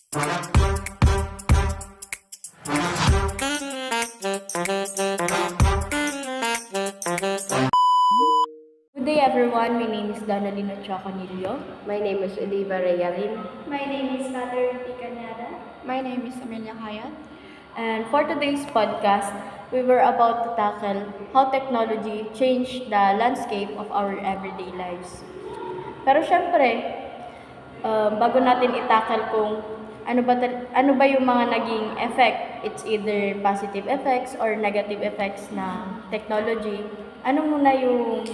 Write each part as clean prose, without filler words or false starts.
Good day everyone, my name is Danalina Chacanillo. My name is Oliva Reyarin. My name is Catherine P. Cañada. My name is Amelia Hayat. And for today's podcast, we were about to tackle how technology changed the landscape of our everyday lives. Pero syempre, bago natin itackle kung ano ba yung mga naging effect, it's either positive effects or negative effects ng technology. Ano muna yung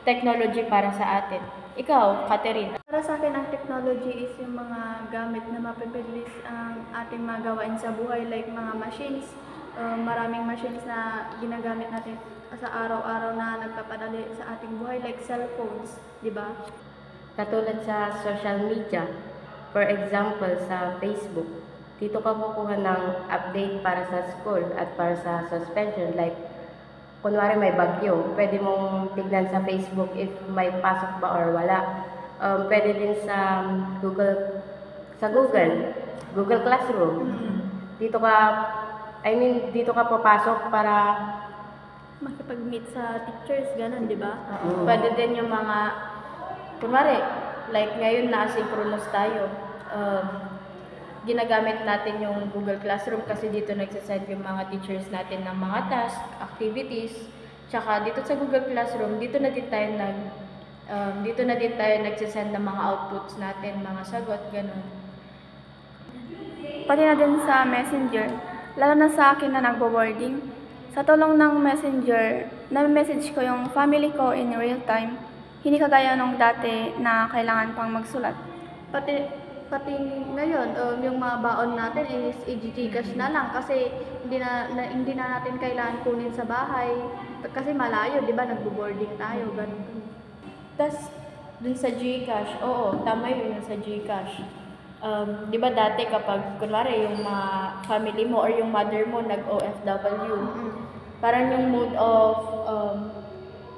technology para sa atin? Ikaw, Catherine. Para sa akin, ang technology is yung mga gamit na mapipilis ang ating mga gawain sa buhay, like mga machines. Maraming machines na ginagamit natin sa araw-araw na nagpapadali sa ating buhay, like cellphones, di ba? Katulad sa social media, for example sa Facebook, dito ka kukuha ng update para sa school at para sa suspension. Like, kunwari may bagyo, pwede mong tignan sa Facebook if may pasok ba or wala. Pwede din sa Google Classroom. Dito ka papasok para Makipag-meet sa teachers, ganun, di ba? Pwede din yung mga, kunwari, like ngayon na asynchronous tayo, ginagamit natin yung Google Classroom kasi dito nagsasend yung mga teachers natin ng mga task, activities. Tsaka dito sa Google Classroom, dito na din tayo nagsasend ng mga outputs natin, mga sagot, ganun. Pati na din sa Messenger, lalo na sa akin na nagbo-boarding. Sa tulong ng Messenger, na-message ko yung family ko in real time. Hindi kagaya nung dati na kailangan pang magsulat. Pati ngayon, yung mga baon natin is i-Gcash na lang kasi hindi na natin kailangan kunin sa bahay kasi malayo, di ba? Nagbo-boarding tayo, ganun. Tapos, dun sa GCash, oo, tama yun yung sa GCash. Di ba dati kapag, kunwari, yung mga family mo or yung mother mo nag-OFW, parang yung mode of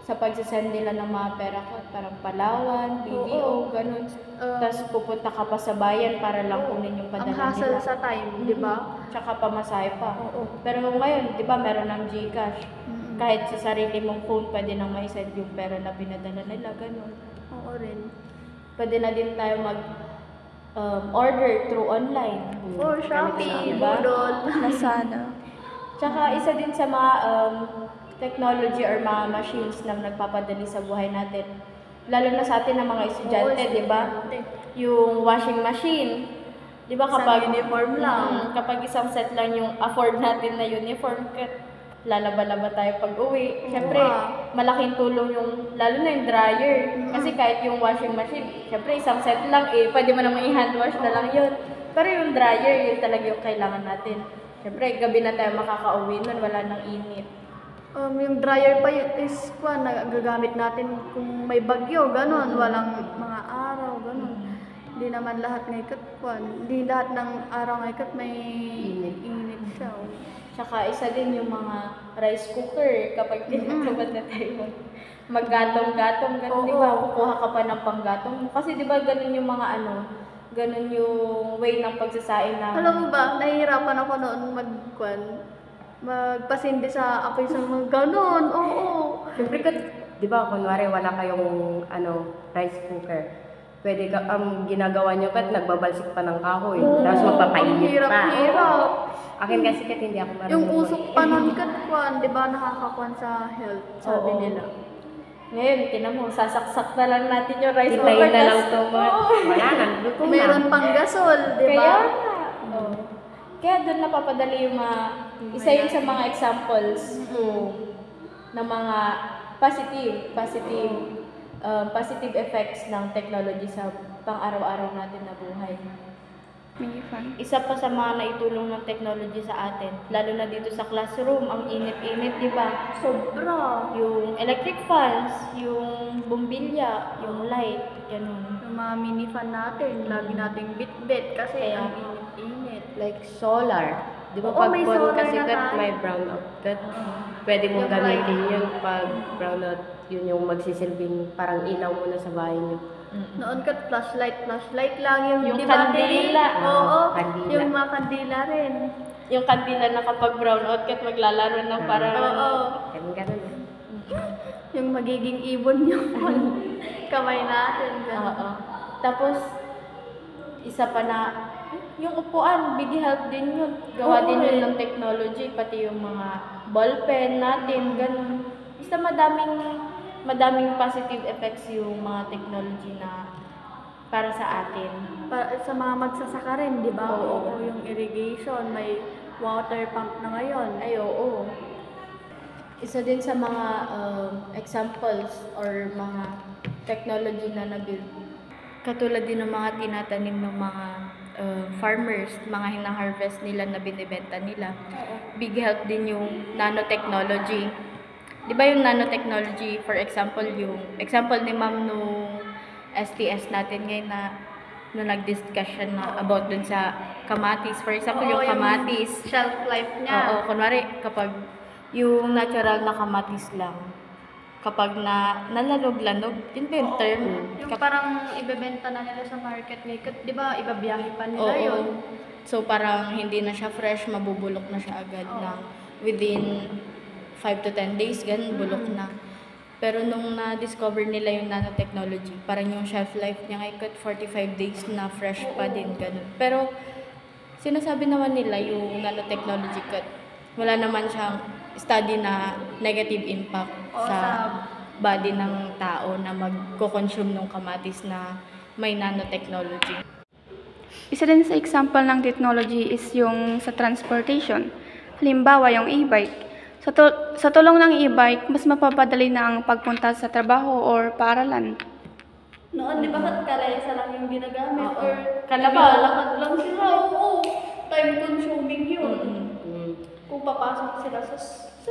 sa pagsasend nila ng mga pera ko, parang Palawan, BDO, ganun. Tapos pupunta ka pa sa bayan para lang kunin yung padala Ang nila. hassle sa time, di ba? Tsaka pamasahe pa. Pero ngayon, di ba, meron ng GCash. Kahit sa sarili mong phone, pwede nang maisend yung pera na pinadala nila, ganun. Oo rin. Pwede na din tayo order through online. Or Shopee, Diba? Budol. Lazada. Tsaka isa din sa mga technology or mga machines na nagpapadali sa buhay natin. Lalo na sa atin ng mga estudyante, Oo, di ba? Yung washing machine. Di ba kapag Isang uniform lang. kapag isang set lang yung afford natin na uniform, lalaba-laba tayo pag uwi. Siyempre, malaking tulong yung, lalo na yung dryer. Kasi kahit yung washing machine, siyempre isang set lang, pwede mo naman i-hand wash na lang yun. Pero yung dryer, yun talaga yung kailangan natin. Siyempre, gabi na tayo makakauwi nun, wala nang init. Yung dryer pa yun is nagagamit natin kung may bagyo, ganun. Walang mga araw, ganun. Hindi naman lahat hindi lahat ng araw ngayon may init siya. Tsaka isa din yung mga rice cooker kapag tinatamad na tayo maggatong-gatong, ganun, di ba? Kukuha ka pa ng panggatong. Kasi di ba ganun yung mga ganun yung way ng pagsasain na. Alam mo ba, nahihirapan ako noon magpasindi sa apoy sa mga ganun. Oo. Siyempre, di ba, kunwari wala kayong rice cooker. Pwede ka, ginagawa nyo nagbabalsik pa ng kahoy. Tapos magpapainit pa. Hirap. Akin kasi hindi ako marunong. Yung usok pa nun di ba, nakakakuan sa health, sabi Oo. nila. Ngayon, tinan mo, sasaksak na lang natin yung rice cooker. Hintayin na lang tas- tumot. Wala na, luto na. Meron pang gasol, di ba? Kaya nga. Kaya doon napapadali yung mga, isa yun sa mga examples ng mga positive effects ng technology sa pang-araw-araw natin na buhay. Minifan. Isa pa sa mga naitulong ng technology sa atin, lalo na dito sa classroom, ang init-init, di ba? Sobra. Yung electric fans, yung bombilya, yung light, ganun. Yung mga mini fan natin, lagi nating bit-bit kasi Kaya- ang init-init. Like solar. Di ba Oo, pag may buwan solar kasi na tayo. may brownout pwede mong Yung gamitin yun pag brownout, yun yung magsisilbing parang ilaw mo na sa bahay nyo. Noon ka flashlight lang yung Yung di ba, kandila. Oo, Kandila. yung mga kandila rin. Yung kandila na kapag brown out ka't maglalaro ng parang... Oo. Ganun. Yung magiging ibon yung kamay natin. ganun. Oo. Tapos, isa pa na, yung upuan, big help din yun. Gawa Oo, din yun eh. ng technology, pati yung mga ballpen natin, ganun. Isa madaming positive effects yung mga technology na para sa atin. Sa mga magsasaka rin, di ba? Oo. Yung irrigation, may water pump na ngayon. Ay, oo. Isa din sa mga examples or mga technology na na-build. Katulad din ng mga tinatanim ng mga farmers, mga hina-harvest nila na binibenta nila. Big help din yung nanotechnology. Di ba yung nanotechnology, for example, yung example ni ma'am nung STS natin ngayon na nung nag-discuss siya na about dun sa kamatis. For example, Oo, yung kamatis. Shelf life niya. Oo, kunwari kapag yung natural na kamatis lang, kapag nalanog-lanog, yun ba yung term? Yung parang ibebenta na nila sa market ngayon. Di ba, ibabiyahe pa nila Oo. yun. So parang hindi na siya fresh, mabubulok na siya agad na within 5 to 10 days, ganun, bulok na. Pero nung na-discover nila yung nanotechnology, parang yung shelf life niya ngayon 45 days na fresh pa din, ganun. Pero sinasabi naman nila yung nanotechnology wala naman siyang study na negative impact sa body ng tao na magko-consume ng kamatis na may nanotechnology. Isa din sa example ng technology is yung sa transportation. Halimbawa, yung e-bike. Sa tulong ng e-bike, mas mapapadali na ang pagpunta sa trabaho or paaralan. Noon, di ba kalesa lang yung ginagamit? Oo. Or Kalabaw. naglalakad lang sila. Oo. Time consuming yun. Kung papasok sila sa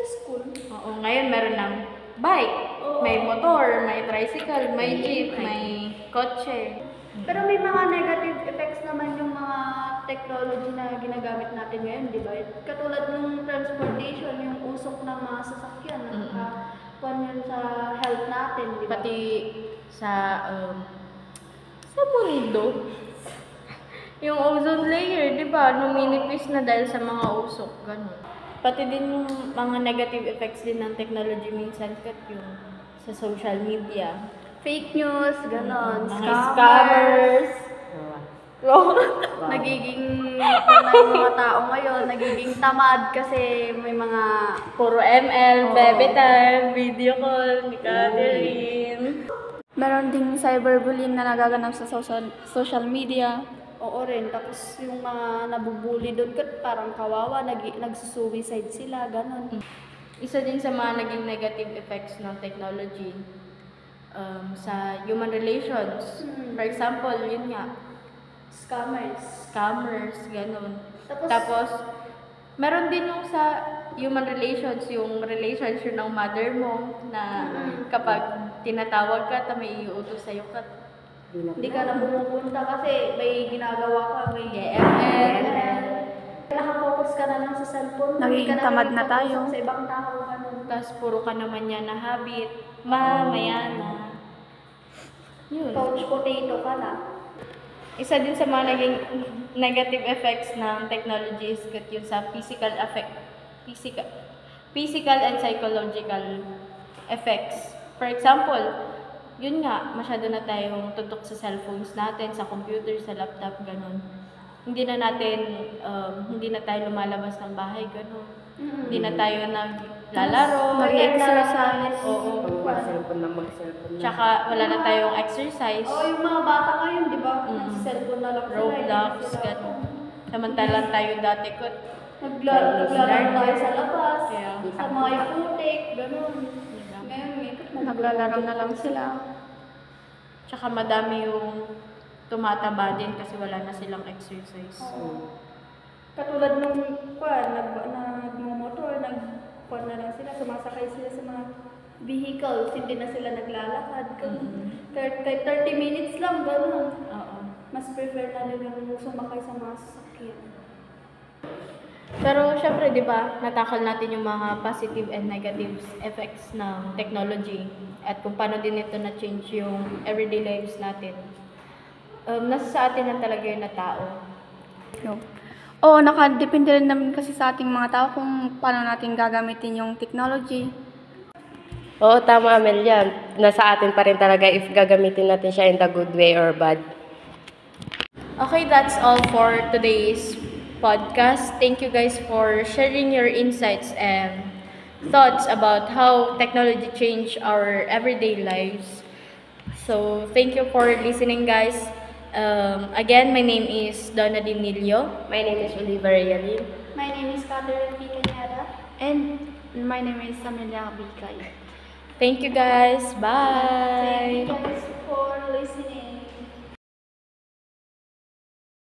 school. Oo, ngayon meron ng bike, Oo. may motor, may tricycle, may jeep, may kotse. Pero may mga negative effects naman yung mga technology na ginagamit natin ngayon, di ba? Katulad ng transportation, yung usok ng mga sasakyan, nakakakuan yun sa health natin, di ba? Pati sa mundo. Yung ozone layer, di ba? Numinipis na dahil sa mga usok, ganun. Pati din yung mga negative effects din ng technology minsan yung sa social media. Fake news, ganon, Mga scammers. Nagiging yung mga tao ngayon, nagiging tamad kasi may mga Puro ML, baby time, video call, ni Catherine. Meron ding cyberbullying na nagaganap sa social media. oo rin. Tapos yung mga nabubuli doon, parang kawawa, nagsusuicide sila, ganon. Isa din sa mga naging negative effects ng technology sa human relations. For example, yun nga, scammers, ganun. Tapos, meron din yung sa human relations, yung relationship ng mother mo na kapag tinatawag ka, may iutos sa'yo ka. Hindi ka na pumupunta kasi may ginagawa ka, may ML. Nakafocus ka na lang sa cellphone. Nagiging Hindi ka tamad na nakafocus tayo. Sa ibang tao, ganun. Tapos puro ka naman yan na habit. Mamaya na. Yun. Couch potato ka na. Isa din sa mga naging negative effects ng technology is yun sa physical and psychological effects. For example, yun nga, masyado na tayong tutok sa cellphones natin, sa computer, sa laptop, ganun. Hindi na tayo lumalabas ng bahay, ganun. Hindi na tayo naglalaro, Mag-exercise. Oo. Mag-cellphone na. Tsaka wala na tayong exercise. Yung mga bata ngayon, di ba? Mm. Cellphone na lang sila. Roblox, hindi sila- ganun. Samantalang tayo dati ko, Naglalaro tayo sa labas, Yeah. sa mga putik, ganun. Diba? Ngayon, Naglalaro na lang sila. tsaka madami yung tumataba din kasi wala na silang exercise. Katulad nung nagmumotor, nagkuhan na lang sila, sumasakay sila sa mga vehicles, hindi na sila naglalakad. Kahit 30 minutes lang, gano'n. Oo. Mas prefer na nila yung sumakay sa mga sasakyan. Pero syempre, di ba, natakal natin yung mga positive and negative effects ng technology at kung paano din ito na-change yung everyday lives natin. Nasa sa atin lang talaga yun na tao. No. Oo, nakadepende rin naman kasi sa ating mga tao kung paano natin gagamitin yung technology. Oo, tama Amelia. Nasa atin pa rin talaga if gagamitin natin siya in the good way or bad. Okay, that's all for today's podcast. Thank you guys for sharing your insights and thoughts about how technology changed our everyday lives. So, thank you for listening, guys. Again, my name is Donna Dinilio. My name is Oliver Yalin. My name is Catherine P. Cañada. And my name is Amelia Bicay. Thank you, guys. Thank Bye. you guys for listening.